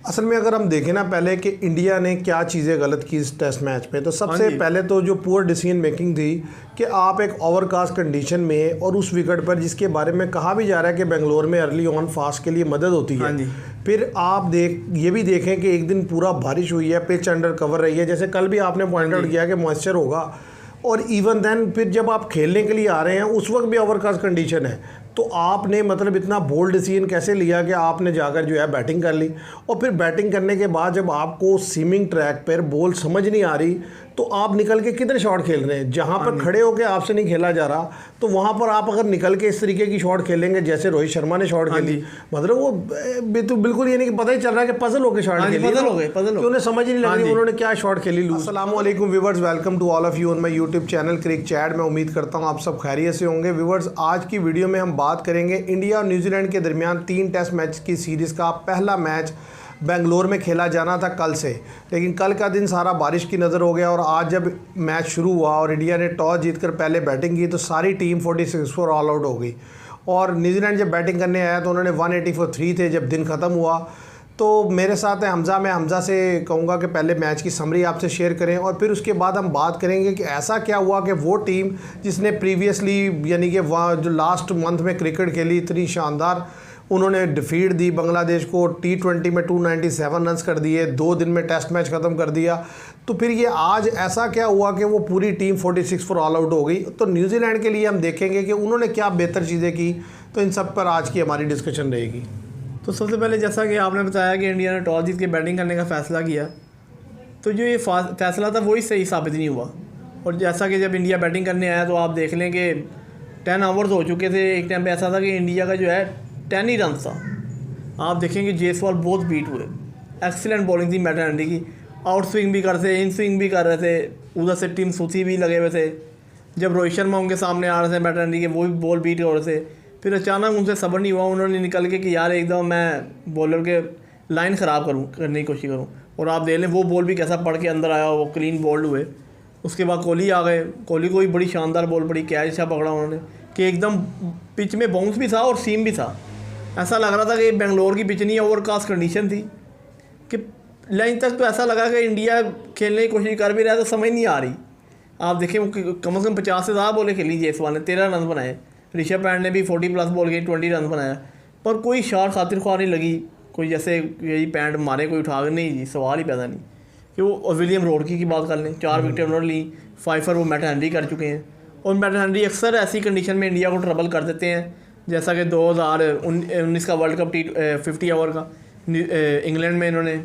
असल में अगर हम देखें ना पहले कि इंडिया ने क्या चीज़ें गलत की इस टेस्ट मैच में, तो सबसे पहले तो जो पुअर डिसीजन मेकिंग थी कि आप एक ओवरकास्ट कंडीशन में और उस विकेट पर जिसके बारे में कहा भी जा रहा है कि बेंगलोर में अर्ली ऑन फास्ट के लिए मदद होती है, फिर आप ये भी देखें कि एक दिन पूरा बारिश हुई है, पिच अंडर कवर रही है, जैसे कल भी आपने पॉइंट आउट किया कि मॉइस्चर होगा, और इवन देन फिर जब आप खेलने के लिए आ रहे हैं उस वक्त भी ओवरकास्ट कंडीशन है, तो आपने मतलब इतना बोल्ड डिसीजन कैसे लिया कि आपने जाकर जो है बैटिंग कर ली। और फिर बैटिंग करने के बाद जब आपको सीमिंग ट्रैक पर बॉल समझ नहीं आ रही तो आप निकल के किधर शॉट खेल रहे हैं, जहाँ पर खड़े होकर आपसे नहीं खेला जा रहा, तो वहाँ पर आप अगर निकल के इस तरीके की शॉट खेलेंगे जैसे रोहित शर्मा ने शॉट खेली, मतलब वो तो बिल्कुल ये नहीं कि पता ही चल रहा है कि पजल होकर शॉट खेली, उन्हें समझ नहीं लग रही उन्होंने क्या शॉट खेली। अस्सलाम वालेकुम viewers, welcome to all of you on my YouTube channel Crick Chat. मैं उम्मीद करता हूँ आप सब खैरियत से होंगे। व्यूअर्स, आज की वीडियो में हम बात करेंगे इंडिया और न्यूजीलैंड के दरमियान 3 टेस्ट मैच की सीरीज़ का पहला मैच बेंगलोर में खेला जाना था कल से, लेकिन कल का दिन सारा बारिश की नज़र हो गया और आज जब मैच शुरू हुआ और इंडिया ने टॉस जीतकर पहले बैटिंग की तो सारी टीम 46 फॉर ऑल आउट हो गई और न्यूजीलैंड जब बैटिंग करने आया तो उन्होंने 180 फॉर 3 थे जब दिन ख़त्म हुआ। तो मेरे साथ है हमज़ा, मैं हमज़ा से कहूँगा कि पहले मैच की समरी आपसे शेयर करें और फिर उसके बाद हम बात करेंगे कि ऐसा क्या हुआ कि वो टीम जिसने प्रीवियसली यानी कि वहाँ जो लास्ट मंथ में क्रिकेट खेली, इतनी शानदार उन्होंने डिफीट दी बांग्लादेश को, T20 में 297 रन्स कर दिए, 2 दिन में टेस्ट मैच ख़त्म कर दिया, तो फिर ये आज ऐसा क्या हुआ कि वो पूरी टीम 46 फॉर ऑल आउट हो गई। तो न्यूजीलैंड के लिए हम देखेंगे कि उन्होंने क्या बेहतर चीज़ें की, तो इन सब पर आज की हमारी डिस्कशन रहेगी। तो सबसे पहले जैसा कि आपने बताया कि इंडिया ने टॉस जीत के बैटिंग करने का फ़ैसला किया, तो जो ये फ़ैसला था वही सही साबित नहीं हुआ। और जैसा कि जब इंडिया बैटिंग करने आया तो आप देख लें कि 10 आवर्स हो चुके थे। एक टाइम पे ऐसा था कि इंडिया का जो है 10 ही रन था। आप देखेंगे जेसवाल बहुत बीट हुए, एक्सीलेंट बॉलिंग थी मैट हैंडी की, आउट स्विंग भी करते इन स्विंग भी कर रहे थे, उधर से टीम सूथी भी लगे हुए थे। जब रोहित शर्मा उनके सामने आ रहे थे मैट हैंडी के, वो भी बॉल बीट हो रहे थे। फिर अचानक उनसे सब्र नहीं हुआ, उन्होंने निकल के कि यार एकदम मैं बॉलर के लाइन ख़राब करने की कोशिश करूँ, और आप देख लें वो बॉल भी कैसा पड़ के अंदर आया, वो क्लीन बॉल्ड हुए। उसके बाद कोहली आ गए, कोहली को भी बड़ी शानदार बॉल पड़ी, कैच अच्छा पकड़ा उन्होंने कि एकदम पिच में बाउंस भी था और सीम भी था। ऐसा लग रहा था कि बेंगलोर की पिच नहीं ओवरकास्ट कंडीशन थी कि लाइन तक, तो ऐसा लगा कि इंडिया खेलने की कोशिश कर भी रहा है तो समझ नहीं आ रही। आप देखें कम से कम 50 से ज़्यादा बॉलें खेली जेसवाल ने, 13 रन बनाए। ऋषभ पंत ने भी 40+ बॉल के 20 रन बनाया, पर कोई शॉट खातिर ख्वाह नहीं लगी, कोई जैसे यही पैंट मारे कोई उठा नहीं जी, सवाल ही पैदा नहीं कि वो विलियम रोडकी की बात कर लें, 4 विकेटें उन्होंने ली, 5 वो मैट हैंडी कर चुके हैं। और मैट हैंडी अक्सर ऐसी कंडीशन में इंडिया को ट्रबल कर देते हैं, जैसा कि 2019 का वर्ल्ड कप 50 ओवर का इंग्लैंड में इन्होंने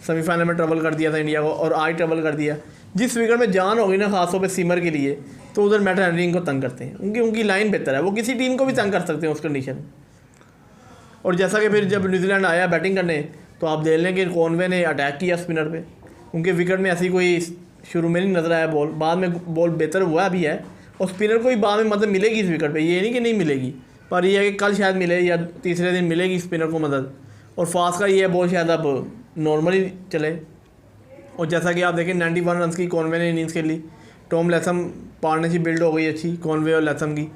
सेमीफाइनल में ट्रबल कर दिया था इंडिया को, और आज ट्रबल कर दिया। जिस विकेट में जान होगी ना खासतौर पे सीमर के लिए, तो उधर मैट हैंडी इनको तंग करते हैं, उनकी लाइन बेहतर है, वो किसी टीम को भी तंग कर सकते हैं उस कंडीशन में। और जैसा कि फिर जब न्यूजीलैंड आया बैटिंग करने, तो आप देख लें कि कॉनवे ने अटैक किया स्पिनर पे, उनके विकेट में ऐसी कोई शुरू में नहीं नज़र आया बॉल, बाद में बॉल बेहतर हुआ भी है, और स्पिनर को भी बाद में मदद मिलेगी इस विकेट पे, ये नहीं कि नहीं मिलेगी, पर यह है कि कल शायद मिले या तीसरे दिन मिलेगी स्पिनर को मदद। और फास्ट का ये बॉल शायद अब नॉर्मली चले। और जैसा कि आप देखें 91 रन की कॉनवे ने इनिंग्स खेली, टॉम लैथम पार्टनरशिप बिल्ड हो गई अच्छी कॉनवे और लैथम की,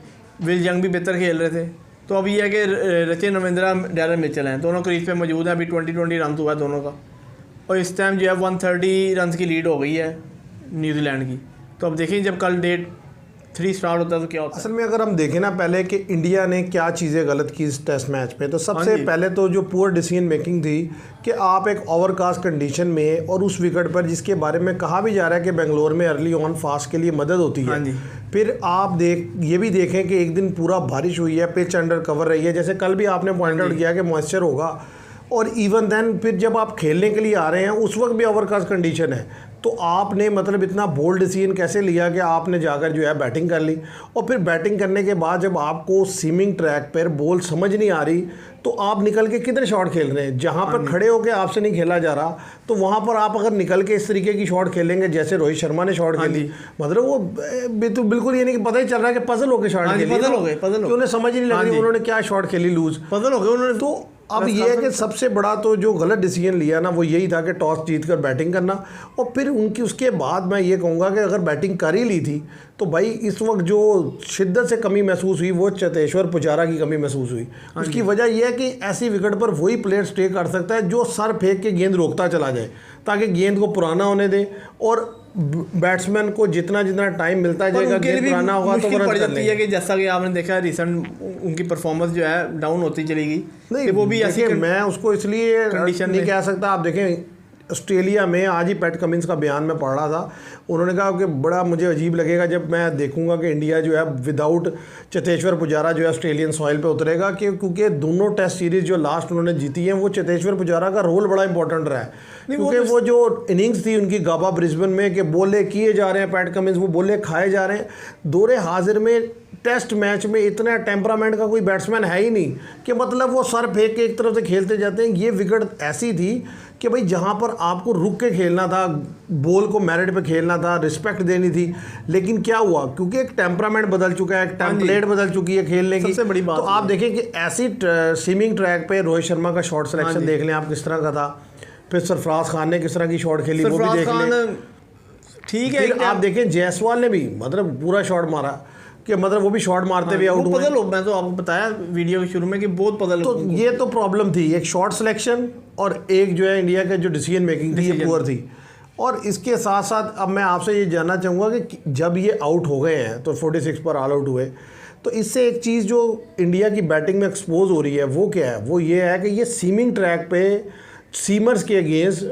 विल यंग भी बेहतर खेल रहे थे। तो अब ये है कि रचिन रविंद्रा, डैरेन मिचेल हैं, दोनों क्रीज पे मौजूद हैं, अभी 20 रन हुआ है दोनों का, और इस टाइम जो है 130 रन की लीड हो गई है न्यूजीलैंड की। तो अब देखिए जब कल डे 3 स्टार्ट होता है तो क्या होता है। असल में अगर हम देखें ना पहले कि इंडिया ने क्या चीज़ें गलत की इस टेस्ट मैच में, तो सबसे पहले तो जो पुअर डिसीजन मेकिंग थी कि आप एक ओवरकास्ट कंडीशन में और उस विकेट पर जिसके बारे में कहा भी जा रहा है कि बेंगलोर में अर्ली ऑन फास्ट के लिए मदद होती है, फिर आप ये भी देखें कि एक दिन पूरा बारिश हुई है, पिच अंडर कवर रही है, जैसे कल भी आपने पॉइंट आउट किया कि मॉइस्चर होगा, और इवन देन फिर जब आप खेलने के लिए आ रहे हैं उस वक्त भी ओवरकास्ट कंडीशन है, तो आपने मतलब इतना बोल्ड डिसीजन कैसे लिया कि आपने जाकर जो है बैटिंग कर ली। और फिर बैटिंग करने के बाद जब आपको सीमिंग ट्रैक पर बॉल समझ नहीं आ रही तो आप निकल के किधर शॉट खेल रहे हैं, जहाँ पर खड़े होकर आपसे नहीं खेला जा रहा, तो वहाँ पर आप अगर निकल के इस तरीके की शॉट खेलेंगे जैसे रोहित शर्मा ने शॉट खेली, मतलब वो तो बिल्कुल ये नहीं कि पता ही चल रहा है कि पजल होकर शॉट खेली, पजल हो गए, उन्हें समझ ही नहीं लग रही उन्होंने क्या शॉट खेली, लूज पजल हो गए उन्होंने। तो अब ये है कि सबसे बड़ा तो जो गलत डिसीजन लिया ना वो यही था कि टॉस जीत कर बैटिंग करना, और फिर उनकी उसके बाद मैं ये कहूँगा कि अगर बैटिंग कर ही ली थी तो भाई इस वक्त जो शिद्दत से कमी महसूस हुई वो चेतेश्वर पुजारा की कमी महसूस हुई। उसकी वजह यह है कि ऐसी विकेट पर वही प्लेयर स्टे कर सकता है जो सर फेंक के गेंद रोकता चला जाए, ताकि गेंद को पुराना होने दे, और बैट्समैन को जितना जितना टाइम मिलता जाएगा गेंद पुराना होगा तो पड़ जाती है कि जैसा कि आपने देखा रिसेंट उनकी परफॉर्मेंस जो है डाउन होती चली गई। नहीं वो भी ऐसी मैं उसको इसलिए कंडीशन नहीं कह सकता। आप देखें ऑस्ट्रेलिया में आज ही पैट कमिंस का बयान में पढ़ रहा था, उन्होंने कहा कि बड़ा मुझे अजीब लगेगा जब मैं देखूंगा कि इंडिया जो है विदाउट चेतेश्वर पुजारा जो है ऑस्ट्रेलियन सॉइल पे उतरेगा, कि क्योंकि दोनों टेस्ट सीरीज़ जो लास्ट उन्होंने जीती हैं वो चेतेश्वर पुजारा का रोल बड़ा इंपॉर्टेंट रहा है, क्योंकि वो जो इनिंग्स थी उनकी गाबा ब्रिस्बेन में कि बोले किए जा रहे हैं पैट कमिंस, वो बोले खाए जा रहे हैं। दौरे हाजिर में टेस्ट मैच में इतना टेम्परामेंट का कोई बैट्समैन है ही नहीं कि मतलब वो सर फेंक के एक तरफ से खेलते जाते हैं। ये विकेट ऐसी थी कि भाई जहाँ पर आपको रुक के खेलना था, बॉल को मेरिट पे खेलना था, रिस्पेक्ट देनी थी, लेकिन क्या हुआ क्योंकि एक टेम्परामेंट बदल चुका है, एक टेम्पलेट बदल चुकी है खेलने की। सबसे बड़ी बात तो आप देखें कि ऐसी सीमिंग ट्रैक पे रोहित शर्मा का शॉट सिलेक्शन देख लें आप किस तरह का था, फिर सरफराज खान ने किस तरह की शॉट खेली वो भी देख लें। ठीक है, आप देखें जायसवाल ने भी मतलब पूरा शॉट मारा कि मतलब वो भी शॉट मारते हुए आउट हुए। मैं तो आपको बताया वीडियो के शुरू में कि बहुत पदल। तो ये तो प्रॉब्लम थी, एक शॉट सिलेक्शन और एक जो है इंडिया का जो डिसीजन मेकिंग थी ये पुअर थी। और इसके साथ साथ अब मैं आपसे ये जानना चाहूँगा कि जब ये आउट हो गए हैं तो 46 पर ऑल आउट हुए, तो इससे एक चीज़ जो इंडिया की बैटिंग में एक्सपोज हो रही है वो क्या है, वो ये है कि ये सीमिंग ट्रैक पे सीमर्स के अगेंस्ट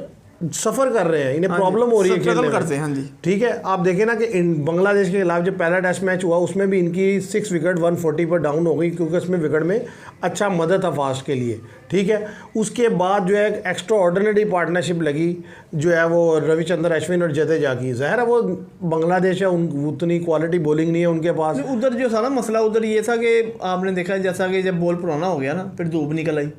सफ़र कर रहे हैं, इन्हें प्रॉब्लम हो रही है, खेलने करते हैं। हाँ जी, ठीक है। आप देखें ना कि बांग्लादेश के खिलाफ जो पहला टेस्ट मैच हुआ उसमें भी इनकी 6 विकेट 140 पर डाउन हो गई, क्योंकि उसमें विकेट में अच्छा मदद था फास्ट के लिए, ठीक है। उसके बाद जो है एक्स्ट्रा ऑर्डिनरी पार्टनरशिप लगी जो है वो रविचंद्रन अश्विन और जडेजा की। ज़ाहिर है वो बांग्लादेश है, उतनी क्वालिटी बॉलिंग नहीं है उनके पास। उधर जो था ना मसला, उधर ये था कि आपने देखा जैसा कि जब बॉल पुराना हो गया ना फिर धूप निकल आई,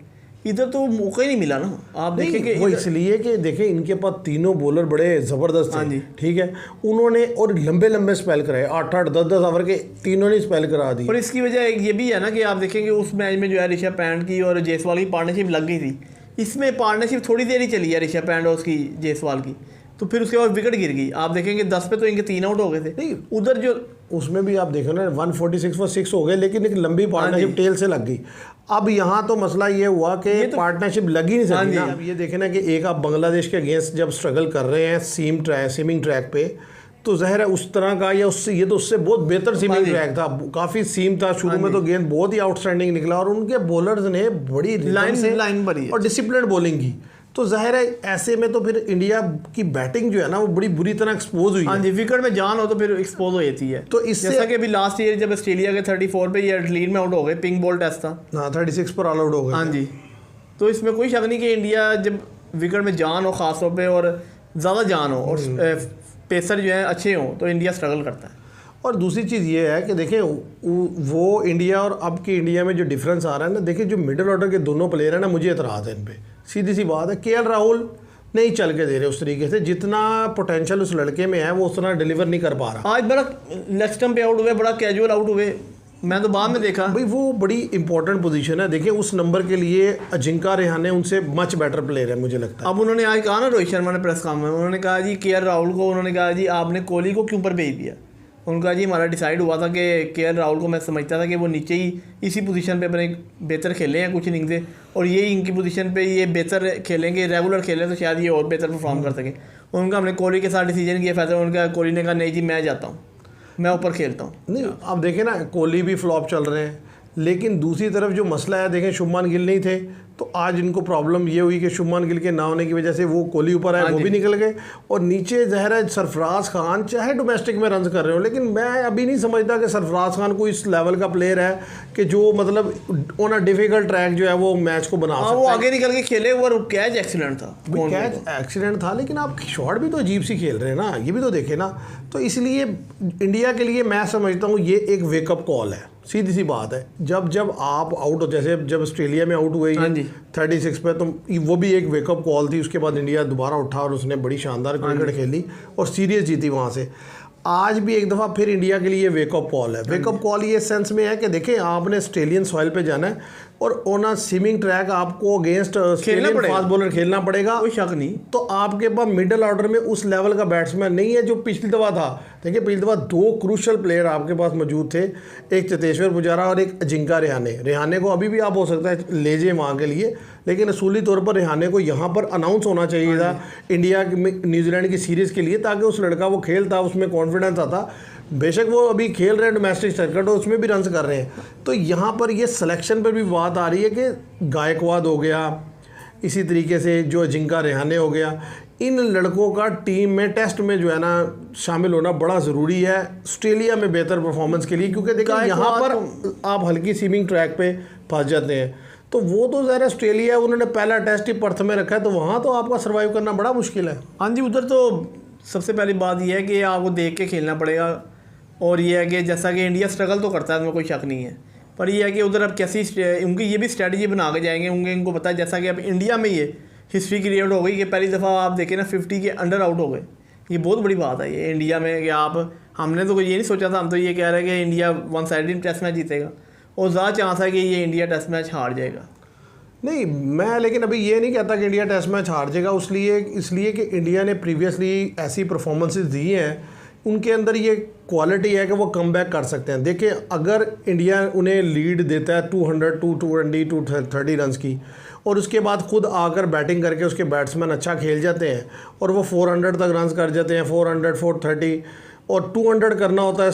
इधर तो मौका ही नहीं मिला ना। आप देखेंगे वो इसलिए कि देखें इनके पास तीनों बॉलर बड़े ज़बरदस्त थे, ठीक है। उन्होंने और लंबे लंबे स्पेल कराए, 8-8 10-10 ओवर के तीनों ने स्पेल करा दी। और इसकी वजह ये भी है ना कि आप देखेंगे उस मैच में जो है ऋषभ पंत की और जायसवाल की पार्टनरशिप लग गई थी। इसमें पार्टनरशिप थोड़ी देर ही चली है ऋषभ पंत और उसकी जायसवाल की, तो फिर उसके बाद विकेट गिर गई। आप देखेंगे 10 पे तो इनके 3 आउट हो गए थे। नहीं उधर जो उसमें भी आप देखो ना 146 पर 6 हो गए, लेकिन एक लंबी पार्टनरशिप टेल से लग गई। अब यहाँ तो मसला ये हुआ कि पार्टनरशिप लग ही नहीं सकती ना। अब ये देखें ना कि एक आप बांग्लादेश के अगेंस्ट जब स्ट्रगल कर रहे हैं सीमिंग ट्रैक पे, तो ज़ाहिर है उस तरह का या उससे ये तो उससे बहुत बेहतर सीमिंग ट्रैक था, काफ़ी सीम था शुरू में, तो गेंद बहुत ही आउटस्टैंडिंग निकला और उनके बॉलर्स ने बड़ी लाइन भरी और डिसिप्लिन बॉलिंग की। तो जाहिर है ऐसे में तो फिर इंडिया की बैटिंग जो है ना वो बड़ी बुरी तरह एक्सपोज हुई। हाँ जी, विकेट में जान हो तो फिर एक्सपोज हो जाती है। तो इससे जैसा कि अभी लास्ट ईयर जब ऑस्ट्रेलिया के 34 पे ये लीड में आउट हो गए, पिंक बॉल टेस्ट था, हाँ 36 पर ऑल आउट हो गए। हाँ जी, तो इसमें कोई शक नहीं कि इंडिया जब विकेट में जान हो खास तौर पे और ज़्यादा जान हो और पेसर जो है अच्छे हों तो इंडिया स्ट्रगल करता है। और दूसरी चीज़ ये है कि देखें वो इंडिया और अब की इंडिया में जो डिफरेंस आ रहा है ना, देखिए जो मिडिल ऑर्डर के दोनों प्लेयर हैं ना, मुझे एतराज़ है इन पे, सीधी सी बात है। केएल राहुल नहीं चल के दे रहे उस तरीके से, जितना पोटेंशियल उस लड़के में है वो उस तरह डिलीवर नहीं कर पा रहा। आज बड़ा लेग स्टंप पे आउट हुए, बड़ा कैजुअल आउट हुए, मैं तो बाद में देखा। भाई वो बड़ी इंपॉर्टेंट पोजीशन है, देखिए उस नंबर के लिए अजिंका रेहाने उनसे मच बेटर प्लेयर है मुझे लगता है। अब उन्होंने आज कहा ना रोहित शर्मा ने प्रेस कॉन्फ्रेंस में, उन्होंने कहा जी केएल राहुल को, उन्होंने कहा जी आपने कोहली को क्यों पर भेज दिया। उनका जी हमारा डिसाइड हुआ था कि केएल राहुल को मैं समझता था कि वो नीचे ही इसी पोजीशन पे अपने बेहतर खेले हैं कुछ इनिंग से, और ये इनकी पोजीशन पे ये बेहतर खेलेंगे, रेगुलर खेलें तो शायद ये और बेहतर परफॉर्म कर सकें। उनका हमने कोहली के साथ डिसीजन किया फैसला, उनका कोहली ने कहा नहीं जी मैं जाता हूँ, मैं ऊपर खेलता हूँ। नहीं आप देखें ना कोहली भी फ्लॉप चल रहे हैं, लेकिन दूसरी तरफ जो मसला है देखें शुभमान गिल नहीं थे तो आज इनको प्रॉब्लम ये हुई कि शुभमान गिल के ना होने की वजह से वो कोहली ऊपर आए, वो भी निकल गए, और नीचे ज़ाहिर है सरफराज खान चाहे डोमेस्टिक में रन कर रहे हो, लेकिन मैं अभी नहीं समझता कि सरफराज खान को इस लेवल का प्लेयर है कि जो मतलब ऑन अ डिफिकल्ट ट्रैक जो है वो मैच को बना सकता है। वो आगे निकल के खेले और कैच एक्सीलेंट था, कैच एक्सीडेंट था, लेकिन आप शॉट भी तो अजीब सी खेल रहे हैं ना, ये भी तो देखे ना। तो इसलिए इंडिया के लिए मैं समझता हूँ ये एक वेकअप कॉल है, सीधी सी बात है। जब आप आउट हो, जैसे जब ऑस्ट्रेलिया में आउट हुए 36 पे, तो वो भी एक वेकअप कॉल थी। उसके बाद इंडिया दोबारा उठा और उसने बड़ी शानदार क्रिकेट खेली और सीरीज जीती वहाँ से। आज भी एक दफ़ा फिर इंडिया के लिए वेकअप कॉल है। वेकअप कॉल ये सेंस में है कि देखें आपने ऑस्ट्रेलियन सॉइल पे जाना है और ऑन अ सीमिंग ट्रैक आपको अगेंस्ट पड़ेगा। फास्ट बॉलर खेलना पड़ेगा, कोई शक नहीं। तो आपके पास मिडिल ऑर्डर में उस लेवल का बैट्समैन नहीं है जो पिछली दफ़ा था। देखिए पिछली दफ़ा 2 क्रूशल प्लेयर आपके पास मौजूद थे, एक चेतेश्वर पुजारा और एक अजिंका रेहाने को अभी भी आप हो सकता है ले जाए वहाँ के लिए, लेकिन असूली तौर पर रेहाने को यहाँ पर अनाउंस होना चाहिए था इंडिया न्यूजीलैंड की सीरीज़ के लिए, ताकि उस लड़का वो खेलता, उसमें कॉन्फिडेंस आता। बेशक वो अभी खेल रहे हैं डोमेस्टिक सर्किट और उसमें भी रन्स कर रहे हैं। तो यहाँ पर ये सिलेक्शन पर भी बात आ रही है कि गायकवाद हो गया, इसी तरीके से जो अजिंका रेहाने हो गया, इन लड़कों का टीम में टेस्ट में जो है ना शामिल होना बड़ा ज़रूरी है ऑस्ट्रेलिया में बेहतर परफॉर्मेंस के लिए, क्योंकि देखिए यहाँ पर आप हल्की सीमिंग ट्रैक पे फंस जाते हैं। तो वो तो ज़रा ऑस्ट्रेलिया उन्होंने पहला टेस्ट ही पर्थ में रखा है, तो वहाँ तो आपका सर्वाइव करना बड़ा मुश्किल है। हाँ जी, उधर तो सबसे पहली बात यह है कि आपको देख के खेलना पड़ेगा, और ये है कि जैसा कि इंडिया स्ट्रगल तो करता है, उसमें कोई शक नहीं है, पर यह है कि उधर अब कैसी उनकी ये भी स्ट्रेटजी बना के जाएंगे होंगे। इनको पता है जैसा कि अब इंडिया में ये हिस्ट्री क्रिएट हो गई कि पहली दफ़ा आप देखें ना 50 के अंडर आउट हो गए। ये बहुत बड़ी बात है ये इंडिया में कि हमने तो ये नहीं सोचा था, हम तो ये कह रहे हैं कि इंडिया 1 साइडेड टेस्ट मैच जीतेगा, और ज़्यादा चांस है कि ये इंडिया टेस्ट मैच हार जाएगा। नहीं, मैं लेकिन अभी ये नहीं कहता कि इंडिया टेस्ट मैच हार जाएगा, इसलिए कि इंडिया ने प्रीवियसली ऐसी परफॉर्मेंसेस दी हैं, उनके अंदर ये क्वालिटी है कि वो कम बैक कर सकते हैं। देखिए अगर इंडिया उन्हें लीड देता है 200, 220, 230 रन्स की, और उसके बाद खुद आकर बैटिंग करके उसके बैट्समैन अच्छा खेल जाते हैं और वो 400 तक रन्स कर जाते हैं, 400, 430 और 200 करना होता है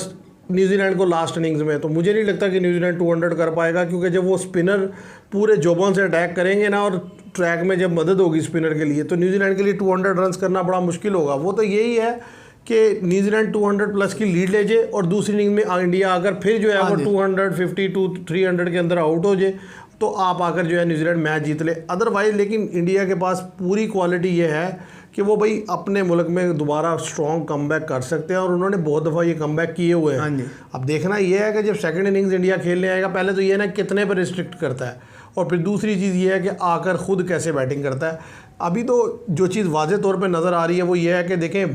न्यूजीलैंड को लास्ट इनिंग्स में, तो मुझे नहीं लगता कि न्यूजीलैंड 200 कर पाएगा, क्योंकि जब वो स्पिनर पूरे जोबन से अटैक करेंगे ना और ट्रैक में जब मदद होगी स्पिनर के लिए, तो न्यूजीलैंड के लिए 200 रन्स करना बड़ा मुश्किल होगा। वो तो यही है कि न्यूजीलैंड 200 प्लस की लीड ले जाए और दूसरी इनिंग में इंडिया आकर फिर जो है वो 250 to 300 के अंदर आउट हो जाए, तो आप आकर जो है न्यूजीलैंड मैच जीत ले। अदरवाइज लेकिन इंडिया के पास पूरी क्वालिटी ये है कि वो भाई अपने मुल्क में दोबारा स्ट्रॉन्ग कमबैक कर सकते हैं, और उन्होंने बहुत दफ़ा ये कमबैक किए हुए हैं। अब देखना ये है कि जब सेकंड इनिंग्स इंडिया खेलने आएगा, पहले तो ये ना कितने पर रिस्ट्रिक्ट करता है, और फिर दूसरी चीज़ ये है कि आकर खुद कैसे बैटिंग करता है। अभी तो जो चीज़ वाज़े तौर पर नज़र आ रही है वो ये है कि देखें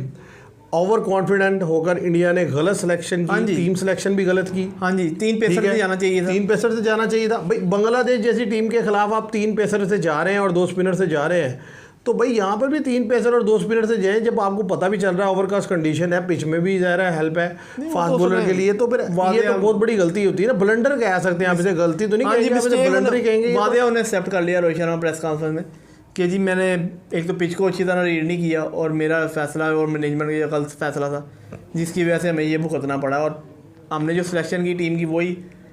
ओवर कॉन्फिडेंट होकर इंडिया ने गलत सिलेक्शन की, टीम सिलेक्शन भी गलत की। हाँ जी, 3 पेसर से जाना चाहिए था। 3 पेसर से जाना चाहिए था भाई। बांग्लादेश जैसी टीम के खिलाफ आप 3 पेसर से जा रहे हैं और 2 स्पिनर से जा रहे हैं, तो भाई यहाँ पर भी 3 पेसर और 2 स्पिनर से जाएं, जब आपको पता भी चल रहा है ओवरकास्ट कंडीशन है, पिच में भी ज़्यादा हेल्प है फास्ट बॉलर के लिए, तो फिर ये तो बहुत बड़ी गलती होती है ना। ब्लंडर कह सकते हैं आप इसे, गलती तो नहीं कहेंगे, ब्लंडर ही कहेंगे। वादिया उन्हें एक्सेप्ट कर लिया रोहित शर्मा प्रेस कॉन्फ्रेंस में कि जी मैंने एक तो पिच को अच्छी तरह रीड नहीं किया, और मेरा फैसला और मैनेजमेंट का गलत फैसला था, जिसकी वजह से हमें ये भुगतना पड़ा। और हमने जो सिलेक्शन की टीम की वही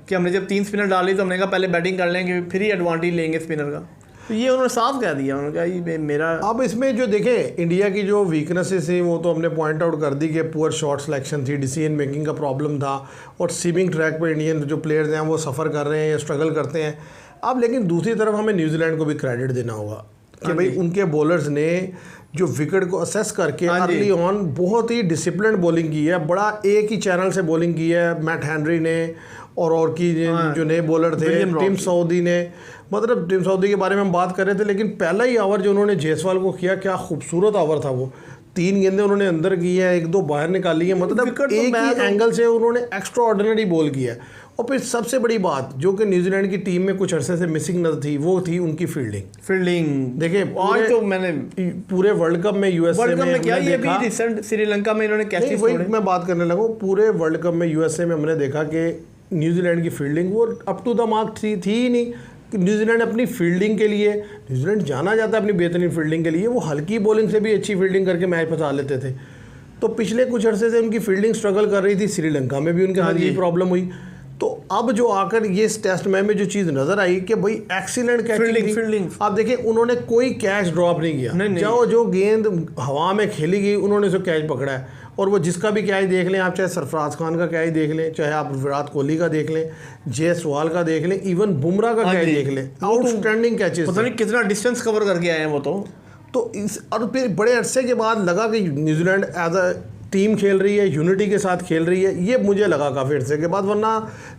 कि हमने जब 3 स्पिनर डाली तो हमने कहा पहले बैटिंग कर लेंगे, फिर ही एडवांटेज लेंगे स्पिनर का, तो ये उन्होंने साफ कह दिया। उन्होंने कहा ये मेरा। अब इसमें जो देखें इंडिया की जो वीकनेसेस थी वो तो हमने पॉइंट आउट कर दी कि पुअर शॉट सिलेक्शन थी, डिसीजन मेकिंग का प्रॉब्लम था, और सीमिंग ट्रैक पर इंडियन जो प्लेयर्स हैं वो सफ़र कर रहे हैं या स्ट्रगल करते हैं। अब लेकिन दूसरी तरफ हमें न्यूजीलैंड को भी क्रेडिट देना होगा कि भाई उनके बॉलर्स ने जो विकेट को असेस करके अर्ली ऑन बहुत ही डिसिप्लिन बॉलिंग की है, बड़ा एक ही चैनल से बॉलिंग की है। मैट हेनरी ने और की जो नए बॉलर थे टिम साउदी ने, मतलब टिम साउदी के बारे में हम बात कर रहे थे, लेकिन पहला ही ओवर जो उन्होंने जायसवाल को किया, क्या खूबसूरत ओवर था वो। 3 गेंदें उन्होंने अंदर की है, 1-2 बाहर निकाली है, मतलब एक ही एंगल से उन्होंने एक्स्ट्रा ऑर्डिनरी बॉल किया। और फिर सबसे बड़ी बात जो कि न्यूजीलैंड की टीम में कुछ अरसे से मिसिंग नजर थी, वो थी उनकी फील्डिंग। देखिए आज तो मैंने पूरे वर्ल्ड कप में यूएसए में क्या ये भी रिसेंट श्रीलंका में इन्होंने कैसे, वही मैं बात करने लगा, पूरे वर्ल्ड कप में यूएसए में हमने देखा कि न्यूजीलैंड की फील्डिंग वो अप टू द मार्क थी ही नहीं। न्यूजीलैंड अपनी फील्डिंग के लिए, न्यूजीलैंड जाना जाता है अपनी बेहतरीन फील्डिंग के लिए, वो हल्की बॉलिंग से भी अच्छी फील्डिंग करके मैच फंसा लेते थे। तो पिछले कुछ अरसे से उनकी फील्डिंग स्ट्रगल कर रही थी, श्रीलंका में भी उनके साथ यही प्रॉब्लम हुई। तो अब जो आकर ये टेस्ट मैच में जो चीज़ नजर आई कि भाई एक्सीलेंट फील्डिंग, आप देखिए उन्होंने कोई कैच ड्रॉप नहीं किया। जो गेंद हवा में खेली गई उन्होंने उसे कैच पकड़ा है, और वो जिसका भी कैच देख लें आप, चाहे सरफराज खान का कैच देख लें, चाहे आप विराट कोहली का देख लें, जायसवाल का देख लें, इवन बुमराह का कैच देख लें, आउटस्टैंडिंग कैचेस, पता नहीं कितना डिस्टेंस कवर करके आए हैं वो तो इस और फिर बड़े अरसे के बाद लगा कि न्यूजीलैंड एज अ टीम खेल रही है, यूनिटी के साथ खेल रही है, ये मुझे लगा काफ़ी अरसे के बाद। वरना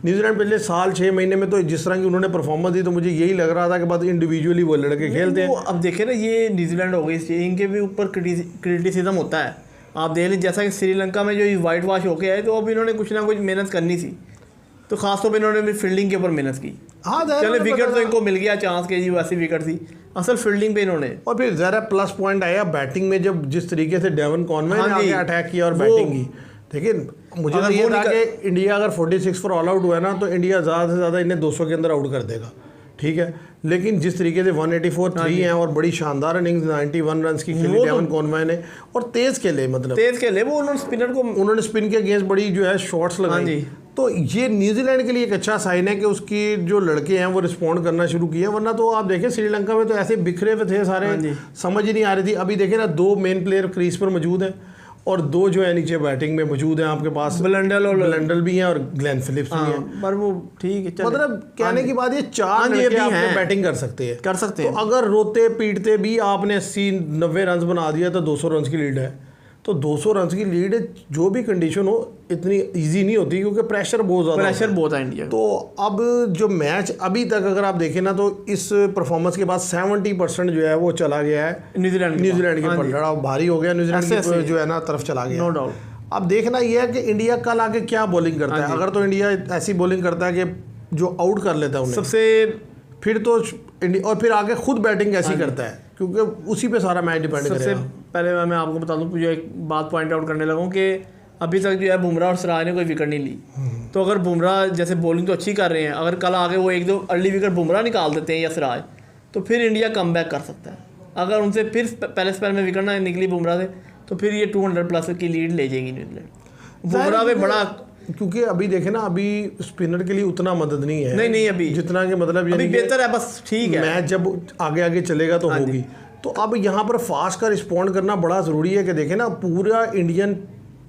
न्यूजीलैंड पिछले साल 6 महीने में तो जिस तरह की उन्होंने परफॉर्मेंस दी, तो मुझे यही लग रहा था कि बाद इंडिविजुअली वो लड़के खेलते हैं। अब देखें ना, ये न्यूजीलैंड हो गई, इनके भी ऊपर क्रिटिसिज्म होता है। आप देख लें जैसा कि श्रीलंका में जो वाइट वॉश होके आए, तो अब इन्होंने कुछ ना कुछ मेहनत करनी थी, तो ख़ासतौर पर इन्होंने भी फील्डिंग के ऊपर मेहनत की। हाँ चले विकेट तो इनको मिल गया चांस के जी, वैसी विकेट थी, असल फील्डिंग पे इन्होंने। और फिर ज़रा प्लस पॉइंट आया बैटिंग में, जब जिस तरीके से डेवन कॉनवे ने हाँ जी, आगे अटैक किया और बैटिंग की। लेकिन मुझे तो ये था कि इंडिया अगर 46 पर ऑल आउट हुआ ना तो इंडिया ज़्यादा से ज़्यादा इन्हें 200 के अंदर आउट कर देगा, ठीक है। लेकिन जिस तरीके से 184 3 हैं और बड़ी शानदार इनिंग्स 91 रन की खेली डेवन कॉनवे ने, और तेज़ खेले, मतलब तेज़ खेले वो, उन्होंने स्पिनर को, उन्होंने स्पिन के अगेंस्ट बड़ी जो है शॉट्स लगाई। तो ये न्यूजीलैंड के लिए एक अच्छा साइन है कि उसकी जो लड़के हैं वो रिस्पॉन्ड करना शुरू किए, वरना तो आप देखें श्रीलंका में तो ऐसे बिखरे हुए थे सारे, समझ ही नहीं आ रही थी। अभी देखें ना, 2 मेन प्लेयर क्रीज पर मौजूद हैं और 2 जो है नीचे बैटिंग में मौजूद हैं आपके पास, ब्लंडल भी हैं और ग्लेन फिलिप्स भी हैं। पर वो ठीक है, मतलब कहने की बात ये 4 लड़के आपने बैटिंग कर सकते हैं। तो अगर रोते पीटते भी आपने 80-90 रन बना दिया तो 200 रन की लीड है। तो 200 रन की लीड जो भी कंडीशन हो इतनी इजी नहीं होती, क्योंकि प्रेशर बहुत है इंडिया। तो अब जो मैच अभी तक अगर आप देखें ना, तो इस परफॉर्मेंस के बाद 70% जो है वो चला गया है न्यूजीलैंड के ऊपर। लड़ा भारी हो गया, न्यूजीलैंड जो है ना तरफ चला गया, नो डाउट। अब देखना ये है कि इंडिया कल आके क्या बॉलिंग करता है। अगर तो इंडिया ऐसी बॉलिंग करता है कि जो आउट कर लेता है उन्हें सबसे, फिर तो इंडिया, और फिर आगे खुद बैटिंग ऐसी करता है, क्योंकि उसी पे सारा मैच डिपेंड करेगा। सबसे पहले मैं आपको बता दूं, जो एक बात पॉइंट आउट करने लगा कि अभी तक जो है बुमराह और सिराज ने कोई विकेट नहीं ली। तो अगर बुमराह जैसे बॉलिंग तो अच्छी कर रहे हैं, अगर कल आगे वो 1-2 अर्ली विकेट बुमराह निकाल देते हैं या सिराज, तो फिर इंडिया कम बैक कर सकता है। अगर उनसे फिर पहले स्पेल में विकेट ना निकली बुमराह से, तो फिर ये 200+ की लीड ले जाएगी न्यूजीलैंड। बुमराह में बड़ा, क्योंकि अभी देखे ना, अभी स्पिनर के लिए उतना मदद नहीं है, नहीं अभी जितना कि मतलब अभी बेहतर है, बस ठीक है, मैच जब आगे चलेगा तो होगी। तो अब यहाँ पर फास्ट का रिस्पॉन्ड करना बड़ा ज़रूरी है कि देखें ना, पूरा इंडियन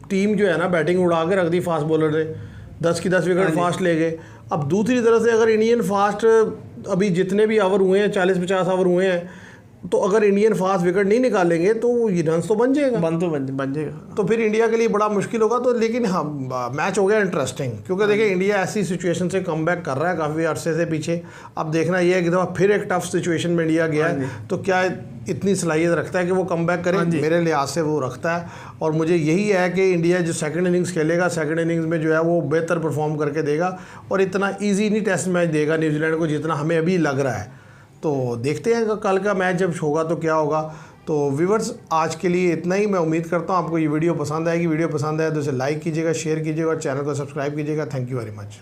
टीम जो है ना बैटिंग उड़ा के रख दी फास्ट बॉलर ने, 10 की 10 विकेट फास्ट ले गए। अब दूसरी तरफ से अगर इंडियन फास्ट अभी जितने भी ओवर हुए हैं, 40-50 ओवर हुए हैं, तो अगर इंडियन फास्ट विकेट नहीं निकालेंगे तो ये रन्स तो बन जाएगा, बन जाएगा। तो फिर इंडिया के लिए बड़ा मुश्किल होगा। तो लेकिन हाँ, मैच हो गया इंटरेस्टिंग, क्योंकि देखिए इंडिया ऐसी सिचुएशन से कम बैक कर रहा है काफ़ी अरसे से पीछे। अब देखना ये है कि दफ़ा फिर एक टफ सिचुएशन में इंडिया गया है, तो क्या इतनी सलाहियत रखता है कि वो कम बैक करे। मेरे लिहाज से वो रखता है, और मुझे यही है कि इंडिया जो सेकंड इनिंग्स खेलेगा, सेकंड इनिंग्स में जो है वो बेहतर परफॉर्म करके देगा, और इतना ईजी नहीं टेस्ट मैच देगा न्यूजीलैंड को जितना हमें अभी लग रहा है। तो देखते हैं कल का मैच जब होगा तो क्या होगा। तो व्यूअर्स, आज के लिए इतना ही। मैं उम्मीद करता हूँ आपको ये वीडियो पसंद आएगी। वीडियो पसंद आए तो इसे लाइक कीजिएगा, शेयर कीजिएगा और चैनल को सब्सक्राइब कीजिएगा। Thank you very much.